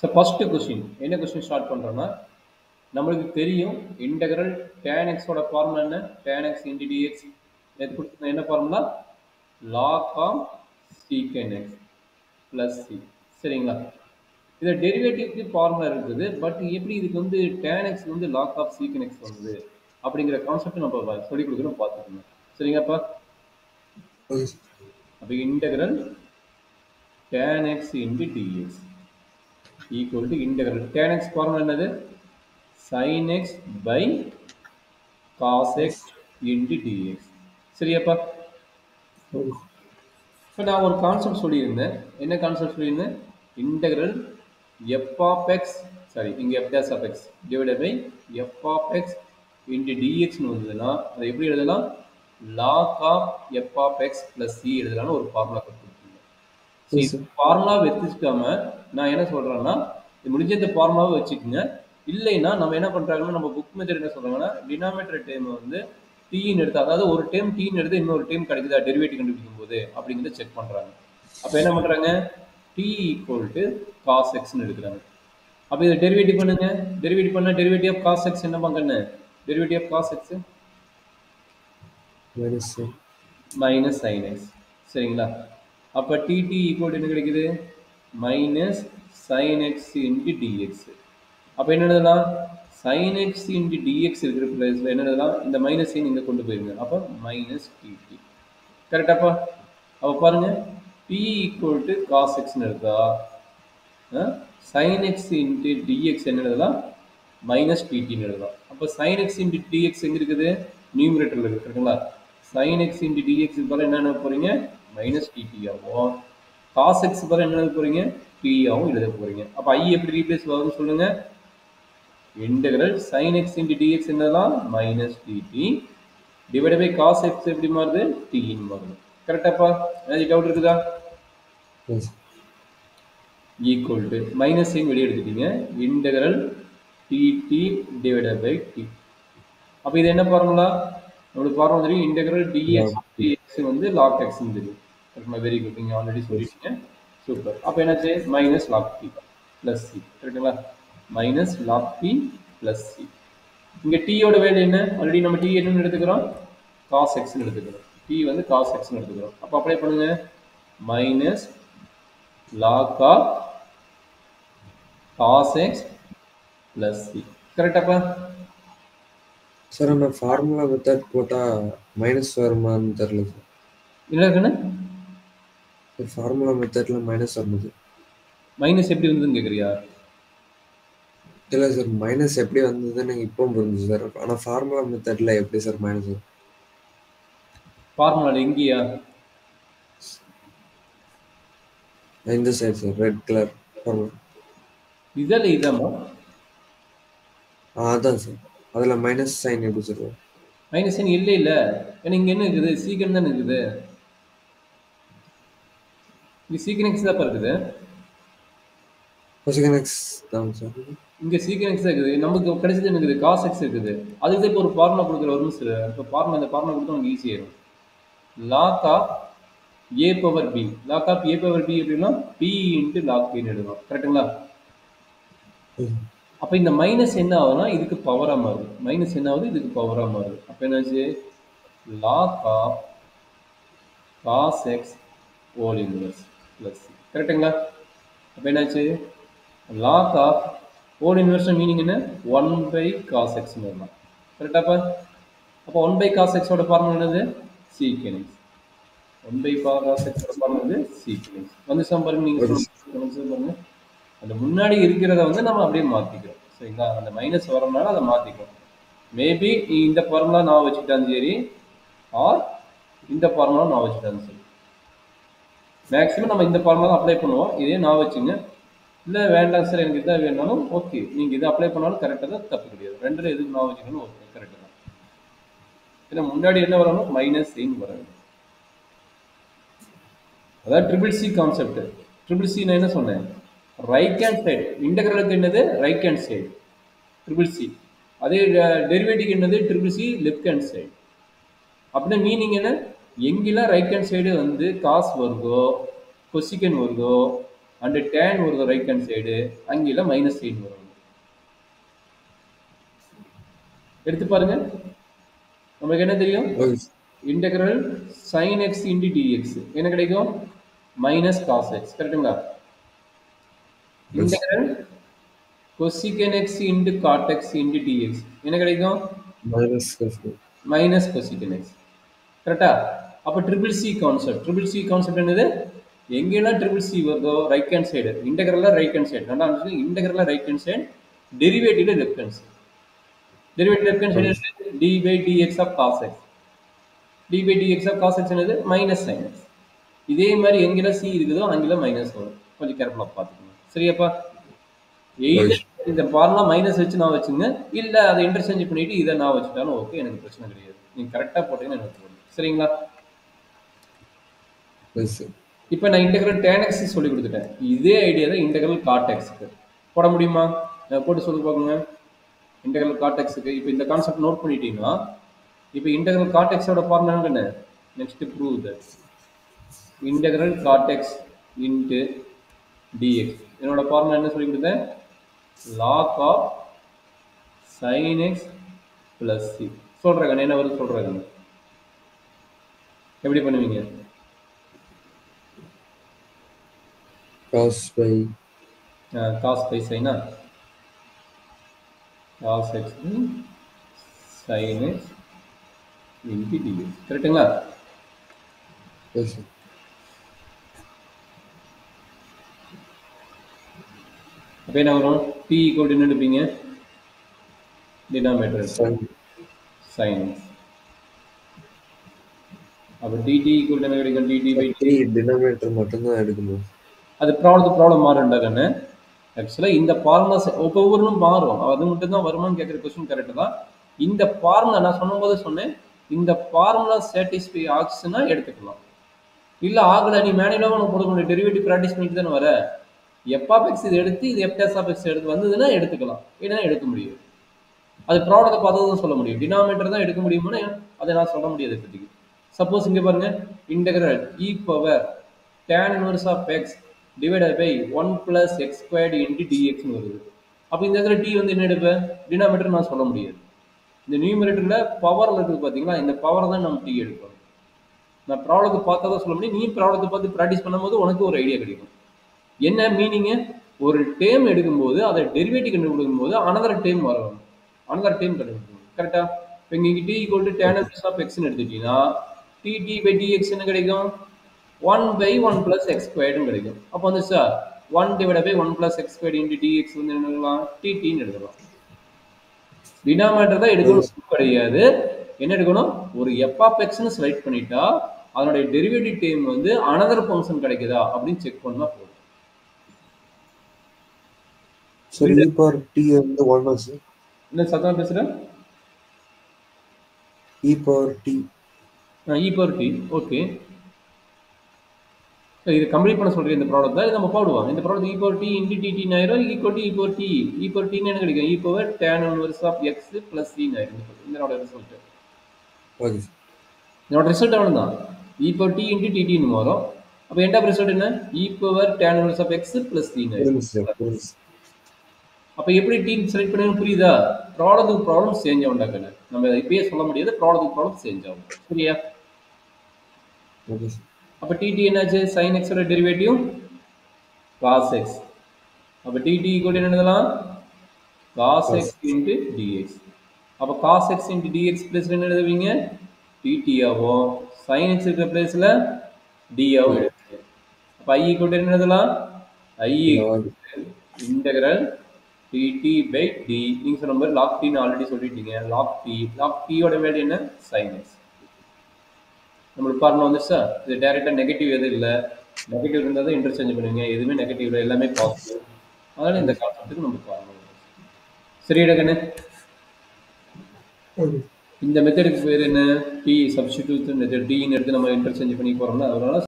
So first question என்ன question start பண்ணுறோன்னா நம்மளுக்கு தெரியும் இன்டெக்ரல் tan x ஓட ஃபார்முலா என்ன tan x into dx நேற்று கொடுத்துருந்த என்ன formula log of secant x plus c சரிங்களா இதை டெரிவேட்டிவ்க்கு ஃபார்முலா இருக்குது பட் எப்படி இதுக்கு வந்து tan x வந்து log of secant x வந்தது அப்படிங்கிற கான்செப்ட் நம்ம சொல்லிக் கொடுக்குறோம் பார்த்துக்கணும் சரிங்கப்பா அப்போ integral tan x into dx equal to integral tan x formula என்னது sin x by cos x into dx சரியாப்பா இப்போ நான் ஒரு கான்செப்ட் சொல்லியிருந்தேன் என்ன கான்செப்ட் சொல்லியிருந்தேன் integral f of x sorry இங்கே f dash of x divided by f of x into dx னு வந்ததுன்னா அதை எப்படி எழுதலாம் log of f of x plus c எழுதலாம்னு ஒரு ஃபார்முலா கொடுத்துருக்கீங்க ஃபார்முலா வச்சுக்காம நான் என்ன சொல்றேன்னா முடிஞ்ச இந்த ஃபார்முலாவை வச்சுக்கோங்க இல்லைன்னா நம்ம என்ன பண்றாங்கன்னா நம்ம புக் மெத்தட் என்ன சொல்றாங்கன்னா டினாமினேட்டர் டேர்ம் வந்து டீன்னு எடுத்து அதாவது ஒரு டேர்ம் டீன்னு எடுத்து இன்னொரு டேர்ம் கிடைக்குதா டெரிவேட்டிவ் கண்டுபிடிக்கும் போது அப்படிங்கிறத செக் பண்றாங்க அப்ப என்ன பண்றாங்க t ஈக்குவல் டு காஸ் எக்ஸ்ன்னு எடுக்கிறாங்க அப்ப இதை டெரிவேட்டிவ் பண்ணுங்க டெரிவேட்டிவ் பண்ணா டெரிவேட்டிவ் ஆஃப் காஸ் எக்ஸ் என்ன பண்ணுங்க derivative of cos x minus sine x சரிங்களா அப்ப dt ஈக்குவல் என்ன கிடைக்குது minus sine x into dx அப்ப என்ன எழுதலாம் sin x into dx இருக்கிற பிளேஸ்ல என்ன எழுதலாம் இந்த மைனஸ் சைன் இங்க கொண்டு போயிருங்க அப்ப மைனஸ் dt கரெக்டாப்பா அப்ப பாருங்க t equal to cos x னு எடுத்தா sin x into dx என்ன எழுதலாம் மைனஸ் dt னு எழுதலாம் அப்ப sin x into dx எங்க இருக்குது நியூமரேட்டர்ல இருக்கு கரெக்ட்டுங்களா sin x into dx பதிலா என்ன எழுத போறீங்க மைனஸ் dt ஆகும் cos x பதிலா என்ன எழுத போறீங்க t ஆகும் எழுத போறீங்க அப்ப i எப்படி ரீப்ளேஸ் ஆகும்னு சொல்லுங்க integral sin x into dx என்னதான் minus dt divided by cos x எப்படி மாறுது t ன்னு மாறுது கரெக்டாப்பா ஏதாவது டவுட் இருக்குதா equal to minus sign வெளிய எடுத்துட்டீங்க integral dt divided by t அப்ப இது என்ன ஃபார்முலா நம்மளுக்கு ஃபார்முலா தெரியும் integral dx வந்து log x ன்னு தெரியும் கரெக்ட்டா வெரி குட் நீங்க ஆல்ரெடி சொல்லிட்டீங்க சூப்பர் அப்ப என்னாச்சு minus log t plus c கரெக்ட்டுங்களா minus log p plus c இங்க t யோட வேல்யூ என்ன ஆல்ரெடி நம்ம t என்னன்னு எடுத்துக்கிறோம் cos x ன்னு எடுத்துக்கிறோம் t வந்து cos x ன்னு எடுத்துக்கிறோம் அப்ப அப்ளை பண்ணுங்க minus log of cos x plus c கரெக்ட்டாப்பா சார் அந்த ஃபார்முலா மெத்தட் போட்டா மைனஸ் வருமான்னு தெரியல சார் என்ன இருக்குன்னு ஃபார்முலா மெத்தட்ல மைனஸ் வருது மைனஸ் எப்படி வந்ததுன்னு கேக்குறியா இல்ல சார் மைனஸ் எப்படி வந்ததுன்னு இப்போ புரிஞ்சு சார் ஆனா ஃபார்முலா மெத்தட்ல எப்படி சார் மைனஸ் வரும் ஃபார்முலா எங்கயா இந்த side sir red colour formula இதல இதமா அதான் சார் அதுல மைனஸ் சைன் எப்படி சார் வரும் மைனஸ் சைன் இல்ல ஏன்னா இங்க என்ன இருக்குது சீக்கிரம் தானே இருக்குது இங்க சீக்கிரம் எக்ஸ் தான் இருக்குது கொசிகன் தான் சார் இங்க சீக்கிரம் எக்ஸ் இருக்குது நமக்கு கிடைச்சது இருக்குது காஸ் எக்ஸ் இருக்குது அதுக்கு இப்போ ஒரு ஃபார்முலா கொடுக்குற வரும் சார் இப்போ ஃபார்முலா இந்த ஃபார்முலா கொடுத்தா உங்களுக்கு ஈஸியாக இருக்கும் log of a power b log of a power b எப்படின்னா பி இன்ட்டு லாக் பின்னு எழுதணும் கரெக்டுங்களா அப்போ இந்த மைனஸ் என்ன ஆகுதுன்னா இதுக்கு பவராக மாறுது மைனஸ் என்ன ஆகுது இதுக்கு பவராக மாறுது அப்போ என்னாச்சு log of cos x whole inverse plus கரெக்டுங்களா அப்போ என்னாச்சு log of whole inverse meaning என்ன 1 / cos x வரலாம் கரெக்டாப்பா அப்போ 1 / cos x ஓட ஃபார்முலா என்னது secant x 1 / cos x ஓட ஃபார்முலா வந்து secant x வந்து சம் பாருங்க நீங்க பாருங்க அந்த முன்னாடி இருக்கிறத வந்து நம்ம அப்படியே மாத்திக்கிறோம் சரிங்களா அந்த மைனஸ் வரனால அதை மாத்திக்கிறோம் மேபி இந்த ஃபார்முலா நான் வச்சுக்கிட்டாலும் சரி ஆர் இந்த ஃபார்முலா நான் வச்சுக்கிட்டாலும் சரி மேக்ஸிமம் நம்ம இந்த ஃபார்முலா அப்ளை பண்ணுவோம் இதே நான் வச்சுங்க இல்லை வேண்டாம் சார் எனக்கு இதாக வேணாலும் ஓகே நீங்கள் இதை அப்ளை பண்ணாலும் கரெக்டாக தான் தப்பு கிடையாது ரெண்டில் எதுக்கு நான் வச்சுக்கணும் ஓகே கரெக்டாக தான் ஏன்னா முன்னாடி என்ன வரணும் மைனஸ் சைன் வரணும் அதாவது triple C concept triple C நான் என்ன சொன்னேன் ரைட் ஹேண்ட் சைடு இன்டெக்ரலுக்கு என்னது right hand side triple C அதே டெரிவேட்டிவ் என்னது triple C left hand side அப்படின்னா மீனிங் என்ன எங்கெல்லாம் ரைட் ஹேண்ட் சைடு வந்து காஸ் வருதோ கொசிகன் வருதோ அண்ட் டேன் வருது ரைட் ஹேண்ட் சைடு, அங்கேயும் மைனஸ் சைடு வரும். எடுத்து பாருங்க, நமக்கு என்ன தெரியும்? Okay sir. Integral sin x into dx என்ன கிடைக்கும்? Minus cos x. கரெக்டுங்களா? Integral cosecant x into cot x into dx என்ன கிடைக்கும்? Minus cosecant x. கரெக்டா? அப்போ ட்ரிபிள் சி கான்செப்ட் என்னது? எங்கெல்லாம் ட்ரிபிள் சி வருதோ ரைட் ஹேண்ட் சைடு, இன்டெக்ரல்ல ரைட் ஹேண்ட் சைடு, நல்லா இன்டெக்ரல்ல ரைட் ஹேண்ட் சைடு, டெரிவேட்டிவ்ல left hand side. Derivative left hand side dy by dx of cos x. dy by dx of cos x என்னது? Minus sin x. இதே மாதிரி எங்கெல்லாம் C இருக்குதோ அங்கெல்லாம் மைனஸ் வரும். கொஞ்சம் கேர்ஃபுல்லாக பார்த்துக்கணும். சரியாப்பா? இந்த ஃபார்முலா மைனஸ் வச்சு நான் வச்சுங்க, இல்லை அதை இன்டர்சேஞ்ச் பண்ணிட்டு இதை நான் வச்சுட்டாலும் ஓகே, எனக்கு பிரச்சனை கிடையாது. நீங்கள் கரெக்டாக போட்டீங்கன்னா எனக்கு வரும். சரிங்களா? இப்போ நான் இன்டெக்ரல் tan x சொல்லி கொடுத்துட்டேன். இதே ஐடியா தான் இன்டெக்ரல் cot x-க்கு போட முடியுமா? போட்டு சொல்லி பார்க்குங்க. இன்டெக்ரல் cot x-க்கு இப்போ இந்த கான்செப்ட் நோட் பண்ணிட்டீங்கன்னா, இப்போ இன்டெக்ரல் cot x-ஓட ஃபார்முலா என்ன? Next prove that integral cot x into dx. என்னோட ஃபார்முலா என்ன சொல்லி கொடுத்தேன்? log of sin x plus c. சொல்கிறேன், என்ன வருது சொல்கிறேன். எப்படி பண்ணுவீங்க? cos by sin cos x sin x into dx. கரெக்டுங்களா? அப்போ என்ன வரும்? t ஈக்குவல் என்ன எடுப்பீங்க? Denominator sin x. அப்போ dt ஈக்குவல் என்ன கிடைக்கும்? dt by டினாமினேட்டர் மட்டும் தான் எடுக்கணும். அது ப்ராப்ளம் மாறும்டா கண்ணு. ஆக்சுவலாக இந்த ஃபார்முலா ஒவ்வொன்றும் மாறும். அது மட்டும் தான் வருமானு கேட்குற கொஸ்டின் கரெக்டு தான். இந்த ஃபார்முலா நான் சொன்னபோது சொன்னேன், இந்த ஃபார்முலா சாட்டிஸ்ஃபை ஆச்சுன்னா எடுத்துக்கலாம். இல்லை ஆகலை, நீ மேனுவலாக உனக்கு கொடுக்க முடியும். டெரிவேட்டிவ் ப்ராக்டிஸ் பண்ணிட்டு தானே வர. எஃப்எக்ஸ் இது எடுத்து இது எஃப்எஸ் எடுத்து வந்ததுன்னா எடுத்துக்கலாம், இல்லைன்னா எடுக்க முடியும். அது ப்ராடக்ட்டை பார்த்து தான் சொல்ல முடியும். டினாமினேட்டர் தான் எடுக்க முடியுமான்னு அதை நான் சொல்ல முடியாது இப்போதைக்கு. சப்போஸ் இங்கே பாருங்க, integral e power tan inverse of x divided by 1 plus x squared into dx வருது. அப்போ இந்த இடத்துல t வந்து என்ன எடுப்பேன்? டினாமினேட்டர் நான் சொல்ல முடியாது. இந்த நியூமரேட்டர்ல பவர்ல இருக்குது பார்த்தீங்களா, இந்த பவர் தான் நம்ம t எடுக்கணும். நான் ப்ராப்ளத்தை பார்த்தா தான் சொல்ல முடியும். நீ ப்ராப்ளத்தை பார்த்து ப்ராக்டிஸ் பண்ணும்போது உனக்கு ஒரு ஐடியா கிடைக்கும். என்ன மீனிங்கு? ஒரு டேம் எடுக்கும்போது அதை டெரிவேட்டிவ் கண்டுபிடிக்கும் போது அனதர் டேம் வரணும், அனதர் டேம் கண்டுபிடிக்கணும். கரெக்டா? இப்போ இங்கே t equal to tan inverse of x எடுத்துட்டீங்கன்னா dt by dx என்ன கிடைக்கும்? 1 by 1 plus x squared கிடைக்கும். அப்போ வந்து sir 1 divided by 1 plus x squared into dx வந்து என்ன எழுதலாம்? dt எடுக்கலாம். டினாமினேட்டர் தான் எடுக்கணும் கிடையாது. என்ன எடுக்கணும்? ஒரு f of x ன்னு செலக்ட் பண்ணிட்டா அதனுடைய டெரிவேட்டிவ் டேம் வந்து அனதர் ஃபங்க்ஷன் கிடைக்குதா அப்படின்னு செக் பண்ணா போதும். சரி, e power t வந்து 1 சார். என்ன சத்தமா பேசுறேன்? e power t okay. இது கம்ப்ளீட் பண்ண சொல்றேன். இந்த ப்ராடக்ட் தான் நம்ம போடுவோம். இந்த product e power t into dt ஆயிரும், equal to e power t. e power t என்ன கிடைக்கும்? e power tan inverse of x plus c ஆயிரும். இதனோட ரிசல்ட். ஓகே. இதனோட ரிசல்ட் அவ்வளவுதான். e power t into dt ன்னு வரும். அப்ப எண்ட் ஆஃப் ரிசல்ட் என்ன? e power tan inverse of x plus c ஆயிரும். அப்ப எப்படி t செலக்ட் பண்ணனும் புரியுதா? ப்ராப்ளம் சேஞ்ச் ஆகும்டாங்க. நம்ம இப்பயே சொல்ல முடியாது, ப்ராப்ளம் சேஞ்ச் ஆகும். சரியா? ஓகே. அப்போ dt என்னாச்சு? sin x ஓட டெரிவேட்டிவ் cos x. அப்போ dt ஈக்குவல் என்ன எழுதலாம்? cos x into dx. அப்போ cos x into dx பிளேஸ்ல என்ன எழுதுவீங்க? dt ஆகும். sin x இருக்கிற பிளேஸ்ல d ஆகும் எடுத்து. அப்போ i ஈக்குவல் என்ன எழுதலாம்? i integral dt by d. நீங்க சொன்ன மாதிரி log t ன்னு ஆல்ரெடி சொல்லிட்டீங்க. log t ஓட வேல்யூ என்ன? sin x. நம்மளுக்கு ஃபார்முலா வந்துச்சா? இது டைரக்டா நெகட்டிவ் எதுவும் இல்லை. நெகட்டிவ் இருந்தால் தான் இன்டர்சேஞ்ச் பண்ணுவீங்க. எதுவுமே நெகட்டிவ் இல்லை, எல்லாமே பாசிட்டிவ். அதனால இந்த கான்செப்ட்டுக்கு நம்ம ஃபார்முலா. சரியா கண்ணு? இந்த மெத்தடுக்கு பேர் என்ன? t substitution method. t ன்னு எடுத்து நம்ம இன்டர்சேஞ்ச் பண்ணி போறோம்ல, அதனால